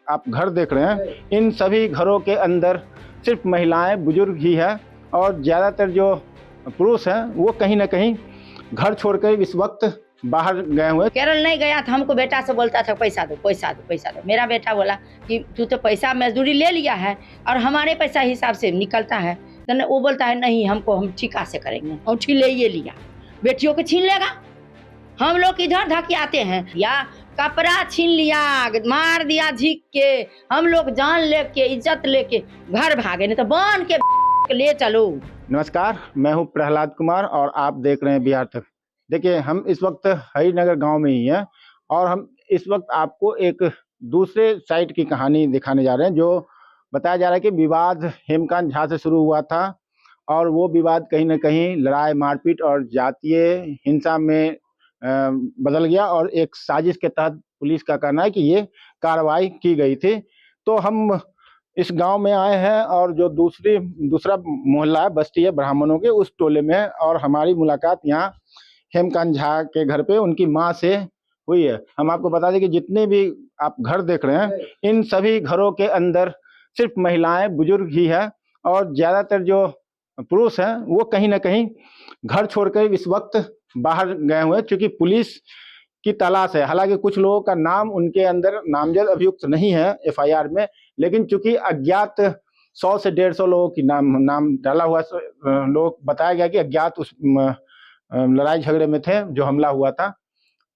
आप घर देख रहे हैं, इन सभी घरों के अंदर सिर्फ महिलाएं, बुजुर्ग ही है और ज़्यादातर जो पुरुष हैं वो कहीं ना कहीं घर छोड़कर इस वक्त बाहर गए हुए। केरल नहीं गया था, हमको बेटा से बोलता था पैसा दो पैसा दो पैसा दो। मेरा बेटा बोला कि तू तो पैसा मजदूरी ले लिया है और हमारे पैसा हिसाब से निकलता है, तो वो बोलता है नहीं हमको हम ठिका से करेंगे। औठी ले ये लिया, बेटियों को छीन लेगा। हम लोग इधर धके आते हैं या कपड़ा छीन लिया, मार दिया झीक के, हम लोग जान लेके इज्जत लेके घर भागे, नहीं तो बांध के ले चलो। नमस्कार, मैं हूं प्रहलाद कुमार और आप देख रहे हैं बिहार तक। देखिए, हम इस वक्त हरिनगर गांव में ही हैं और हम इस वक्त आपको एक दूसरे साइड की कहानी दिखाने जा रहे हैं, जो बताया जा रहा है कि विवाद हेमकांत झा से शुरू हुआ था और वो विवाद कहीं ना कहीं लड़ाई, मारपीट और जातीय हिंसा में बदल गया और एक साजिश के तहत पुलिस का कहना है कि ये कार्रवाई की गई थी। तो हम इस गांव में आए हैं और जो दूसरा मोहल्ला है, बस्ती है ब्राह्मणों के, उस टोले में, और हमारी मुलाकात यहाँ हेमकांत झा के घर पे उनकी माँ से हुई है। हम आपको बता दें कि जितने भी आप घर देख रहे हैं, इन सभी घरों के अंदर सिर्फ महिलाएं, बुजुर्ग ही है और ज़्यादातर जो पुरुष हैं वो कहीं ना कहीं घर छोड़कर इस वक्त बाहर गए हुए हैं, क्योंकि पुलिस की तलाश है। हालांकि कुछ लोगों का नाम उनके अंदर नामजद अभियुक्त नहीं है एफआईआर में, लेकिन चूंकि अज्ञात 100 से 150 लोगों की नाम डाला हुआ, लोग बताया गया कि अज्ञात उस लड़ाई झगड़े में थे जो हमला हुआ था।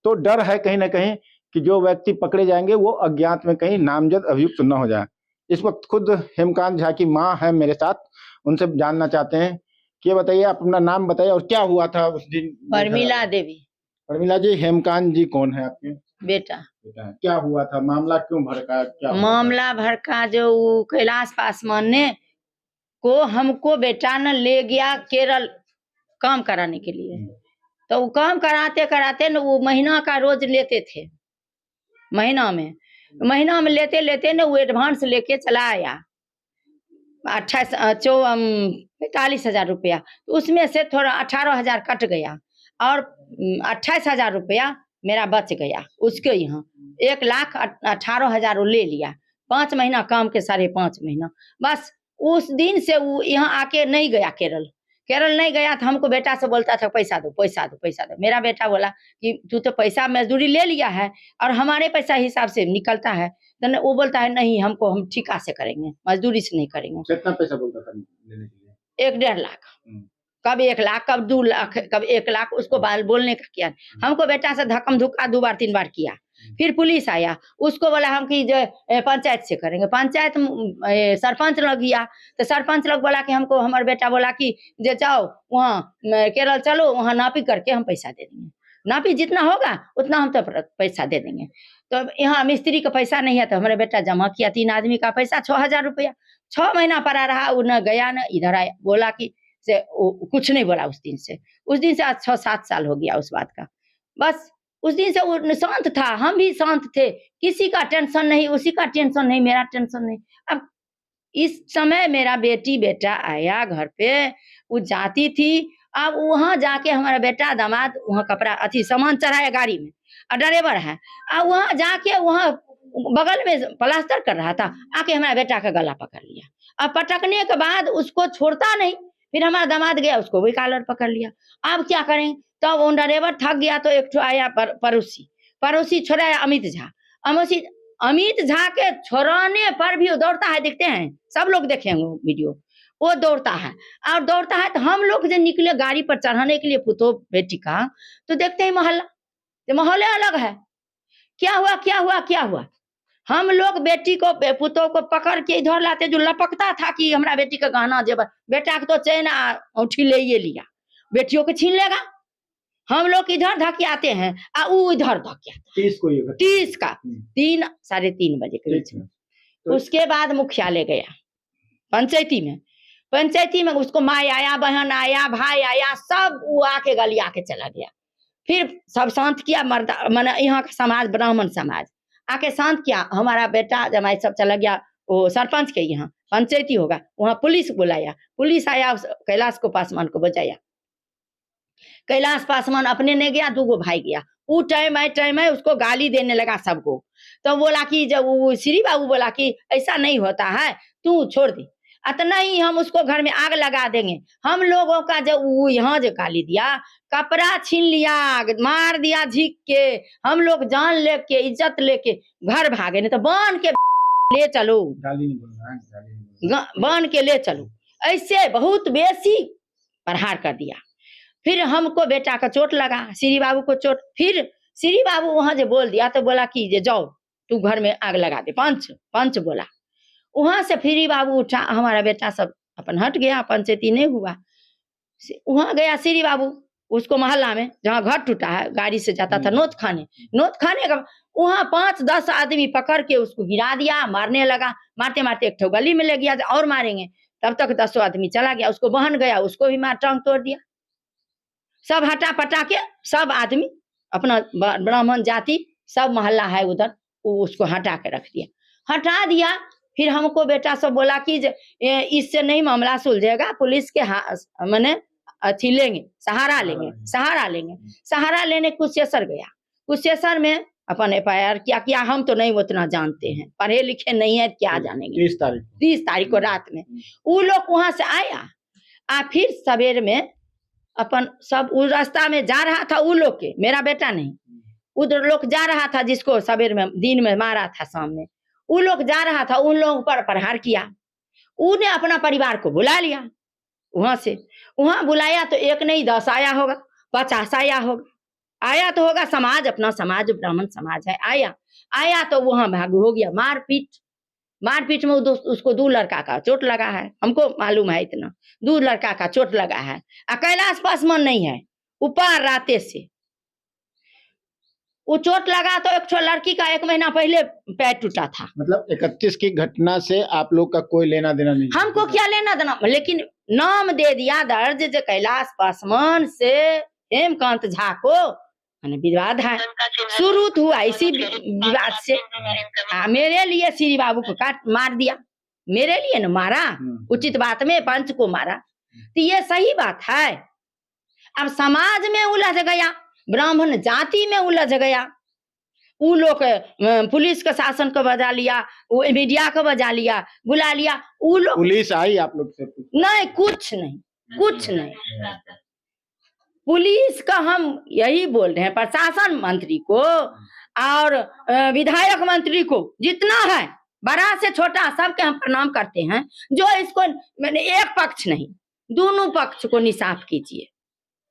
तो डर है कहीं ना कहीं कि जो व्यक्ति पकड़े जाएंगे वो अज्ञात में कहीं नामजद अभियुक्त न हो जाए। इस वक्त खुद हेमकांत झा की माँ है मेरे साथ, उनसे जानना चाहते हैं कि ये बताइए, अपना नाम बताइए और क्या हुआ था उस दिन। परमिला देवी। परमिला जी, हेमकांत जी कौन है आपके? बेटा। है। क्या हुआ था, मामला क्यों भड़का, क्या हुआ मामला भड़का जो कैलाश पासवान ने को हमको बेटा न ले गया केरल काम कराने के लिए। तो वो काम कराते कराते न वो महीना का रोज लेते थे, महीना में लेते लेते न वो एडवांस लेके चला आया 45,000 रुपया। तो उसमें से थोड़ा 18,000 कट गया और 28,000 रुपया मेरा बच गया। उसके यहाँ 1,18,000 वो ले लिया। 5 महीना काम के, 5.5 महीना बस। उस दिन से वो यहाँ आके नहीं गया केरल नहीं गया था। हमको बेटा से बोलता था पैसा दो पैसा दो पैसा दो। मेरा बेटा बोला कि तू तो पैसा मजदूरी ले लिया है और हमारे पैसा हिसाब से निकलता है, तो वो बोलता है नहीं हमको हम ठिका से करेंगे, मजदूरी से नहीं करेंगे। कितना पैसा बोलता था लेने के लिए? 1-1.5 लाख, कब 1 लाख, कब 2 लाख, कब 1 लाख। उसको बोलने का किया। हमको बेटा से धक्कम धुक्का 2 बार 3 बार किया। फिर पुलिस आया, उसको बोला हम कि जो पंचायत से करेंगे। पंचायत सरपंच लग गया, तो सरपंच लोग बोला कि हमको, हमारा बेटा बोला कि जे जाओ वहाँ केरल चलो, वहाँ नापी करके हम पैसा दे देंगे। नापी जितना होगा उतना हम तो पैसा दे देंगे। तो यहाँ मिस्त्री का पैसा नहीं है, तो हमारे बेटा जमा किया 3 आदमी का पैसा 6,000 रुपया। 6 महीना पड़ा रहा, वो न गया न इधर आया। बोला कि से कुछ नहीं बोला उस दिन से आज 6-7 साल हो गया उस बात का। बस उस दिन से वो शांत था, हम भी शांत थे, किसी का टेंशन नहीं, उसी का टेंशन नहीं, मेरा टेंशन नहीं। अब इस समय मेरा बेटा आया घर पे, वो जाती थी। अब वहां जाके हमारा बेटा दामाद वहां कपड़ा सामान चढ़ाया गाड़ी में, और ड्राइवर है। अब वहां जाके वहां बगल में प्लास्टर कर रहा था, आके हमारा बेटा का गला पकड़ लिया। अब पटकने के बाद उसको छोड़ता नहीं, फिर हमारा दामाद गया, उसको भी कॉलर पकड़ लिया। अब क्या करें, तो वो ड्राइवर थक गया, तो एक आया पड़ोसी छोड़ा अमित झा। अमित झा के छोड़ाने पर भी वो दौड़ता है, देखते हैं सब लोग देखेंगे वीडियो। वो दौड़ता है और दौड़ता है, तो हम लोग जब निकले गाड़ी पर चढ़ाने के लिए पुतो बेटी का, तो देखते हैं माहौल अलग है। क्या हुआ? हम लोग बेटी को, पुतों को पकड़ के इधर लाते, जो लपकता था कि हमारा बेटी का गहना जेवर, बेटा के तो चैन औठी ले ये लिया, बेटियों को छीन लेगा। हम लोग इधर धके आते हैं और वो इधर धके आता। 30 का 3 साढ़े 3 बजे के बीच में। उसके बाद मुखियालय गया, पंचायती में उसको माँ आया, बहन आया, भाई आया, सब वो आके गली आके चला गया। फिर सब शांत किया, माने यहाँ का समाज, ब्राह्मण समाज आके शांत किया। हमारा बेटा जमाई सब चला गया वो सरपंच के यहाँ, पंचायती होगा वहाँ पुलिस बुलाया। पुलिस आया, कैलाश को पासवान को बचाया। कैलाश पासवान अपने नहीं गया, 2 भाई गया। वो टाइम है उसको गाली देने लगा सबको। तो बोला कि जब वो श्री बाबू बोला कि ऐसा नहीं होता है, तू छोड़ दे, अतना ही हम उसको घर में आग लगा देंगे। हम लोगों का जब वो यहाँ जो गाली दिया, कपड़ा छीन लिया, मार दिया झीक के, हम लोग जान लेके इज्जत लेके घर भागे, नहीं तो बांध के ले चलो, गाली नहीं बोल रहा है, गाली नहीं बोल रहा है। बांध के ले चलो। ऐसे बहुत बेसी प्रहार कर दिया। फिर हमको बेटा का चोट लगा, श्री बाबू को चोट। फिर श्री बाबू वहां जो बोल दिया तो बोला कि जे जाओ तू घर में आग लगा दे, पंच बोला। वहां से श्री बाबू उठा, हमारा बेटा सब अपन हट गया, पंचायती नहीं हुआ। वहां गया श्री बाबू उसको मोहल्ला में जहाँ घर टूटा है, गाड़ी से जाता था नोत खाने का, वहां 5-10 आदमी पकड़ के उसको गिरा दिया, मारने लगा। मारते मारते एक ठो गली में ले गया और मारेंगे, तब तक 10 आदमी चला गया, उसको बहन गया, उसको भी मार टांग तोड़ दिया। सब हटा पटा के सब आदमी अपना ब्राह्मण जाति सब मोहल्ला है उधर, उसको हटा के रख दिया, हटा दिया। फिर हमको बेटा सब बोला कि इससे नहीं मामला सुलझेगा, पुलिस के मैंने अथी लेंगे, सहारा लेंगे। सहारा लेने कुशेश्वर गया, कुशेश्वर में अपन FIR किया। हम तो नहीं उतना जानते हैं, पढ़े लिखे नहीं है, क्या जानेंगे। 30 तारीख को रात में वो लोग वहां से आया। फिर सवेर में अपन सब उस रास्ता में जा रहा था, वो लोग के, मेरा बेटा नहीं, उधर लोग जा रहा था जिसको सवेर में दिन में मारा था शाम में, वो लोग जा रहा था, उन लोगों पर प्रहार किया। उन्हें अपना परिवार को बुला लिया, वहां बुलाया तो 1 नहीं 10 आया होगा, 50 आया तो होगा। समाज अपना समाज ब्राह्मण समाज है, आया तो वहां भाग हो गया। मारपीट में उसको 2 लड़का का चोट लगा है, हमको मालूम है इतना, 2 लड़का का चोट लगा है। कैलाश पासवान नहीं है, ऊपर राते से वो चोट लगा। तो एक लड़की का 1 महीना पहले पैर टूटा था। मतलब 31 की घटना से आप लोग का कोई लेना देना नहीं? हमको क्या लेना देना, लेकिन नाम दे दिया दर्ज जो कैलाश पासवान से हेमकांत झा को विवाद है, शुरू हुआ इसी विवाद से। मेरे लिए श्री बाबू को मार दिया, मेरे लिए न मारा, उचित बात में पंच को मारा, तो ये सही बात है। अब समाज में उलझ गया, ब्राह्मण जाति में उलझ गया, वो लोग पुलिस का शासन को बजा लिया, वो मीडिया को बजा लिया, बुला लिया। वो लोग पुलिस आई आप लोग से? नहीं, कुछ नहीं। पुलिस का हम यही बोल रहे हैं, प्रशासन मंत्री को और विधायक मंत्री को, जितना है बड़ा से छोटा सबके हम प्रणाम करते हैं। जो इसको मैंने एक पक्ष नहीं, दोनों पक्ष को निसाफ कीजिए,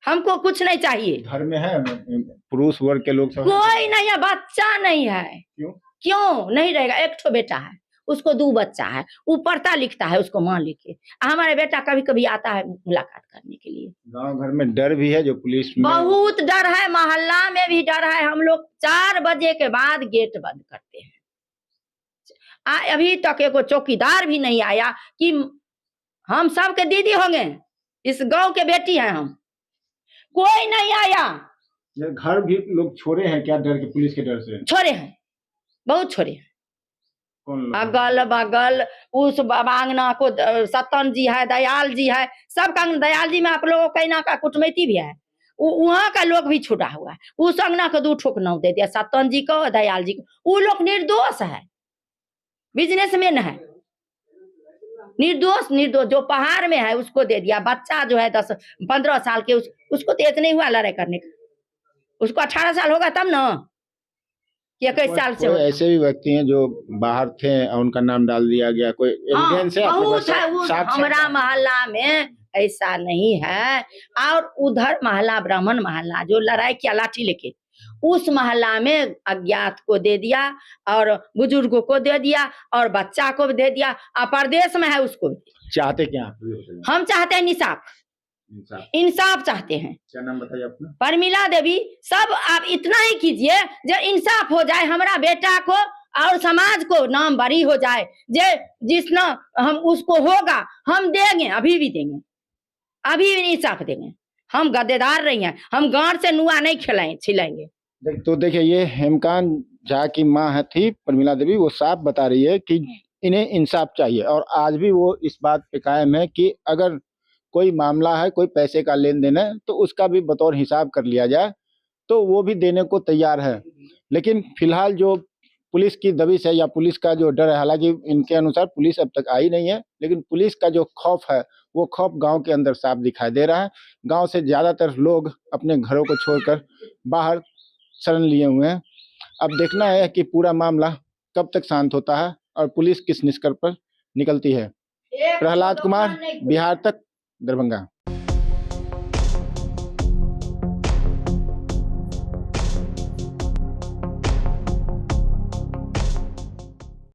हमको कुछ नहीं चाहिए। घर में है पुरुष वर्ग के लोग सब? कोई नहीं है, बच्चा नहीं है। क्यों नहीं रहेगा? एक ठो बेटा है, उसको 2 बच्चा है, वो पढ़ता लिखता है, उसको मां लेके। हमारे बेटा कभी कभी आता है मुलाकात करने के लिए। गांव घर में डर भी है जो पुलिस में? बहुत डर है, मोहल्ला में भी डर है। हम लोग 4 बजे के बाद गेट बंद करते हैं। अभी तक एक चौकीदार भी नहीं आया कि हम सबके दीदी होंगे, इस गांव के बेटी हैं हम, कोई नहीं आया। घर भी लोग छोड़े हैं क्या डर के? पुलिस के डर से छोड़े हैं, बहुत छोड़े हैं। अगल बगल उस बांगना को सतन जी है, दयाल जी है, सब का। दयाल जी में आप लोगों का का कुटमैती भी है, वहां का लोग भी छुटा हुआ है। उस अंगना को 2 ठोक नाव दे दिया, सतन जी को, दयाल जी को। वो लोग निर्दोष है, बिजनेसमैन है, निर्दोष। जो पहाड़ में है उसको दे दिया। बच्चा जो है 10-15 साल के, उसको तो इतना ही हुआ लड़ाई करने का, उसको 18 साल होगा तब ना, 21 साल से। ऐसे भी व्यक्ति हैं जो बाहर थे और उनका नाम डाल दिया गया, कोई एविडेंस है? बहुत है, हमारा मोहल्ला में ऐसा नहीं है। और उधर मोहल्ला ब्राह्मण मोहल्ला जो लड़ाई किया लाठी लेके, उस मोहल्ला में अज्ञात को दे दिया और बुजुर्गों को दे दिया और बच्चा को दे दिया। परदेश में है उसको। चाहते क्या हम चाहते हैं इंसाफ चाहते हैं। क्या नाम बताइए अपना? परमिला देवी। सब आप इतना ही कीजिए जो इंसाफ हो जाए, हमारा बेटा को और समाज को नाम बरी हो जाए। जिसना हम उसको होगा हम देंगे, अभी भी देंगे, अभी भी इंसाफ देंगे। हम गद्देदार नहीं है, हम गांठ से नुआ नहीं छिलाएंगे। तो देखिए, ये हेमकांत झा की माँ थी परमिला देवी, वो साफ बता रही है कि इन्हें इंसाफ चाहिए। और आज भी वो इस बात पे कायम है कि अगर कोई मामला है, कोई पैसे का लेन देन है, तो उसका भी बतौर हिसाब कर लिया जाए, तो वो भी देने को तैयार है। लेकिन फिलहाल जो पुलिस की दबिश है या पुलिस का जो डर है, हालांकि इनके अनुसार पुलिस अब तक आई नहीं है, लेकिन पुलिस का जो खौफ है वो खौफ गांव के अंदर साफ दिखाई दे रहा है। गांव से ज़्यादातर लोग अपने घरों को छोड़कर बाहर शरण लिए हुए हैं। अब देखना है कि पूरा मामला कब तक शांत होता है और पुलिस किस निष्कर्ष पर निकलती है। प्रहलाद कुमार, बिहार तक, दरभंगा।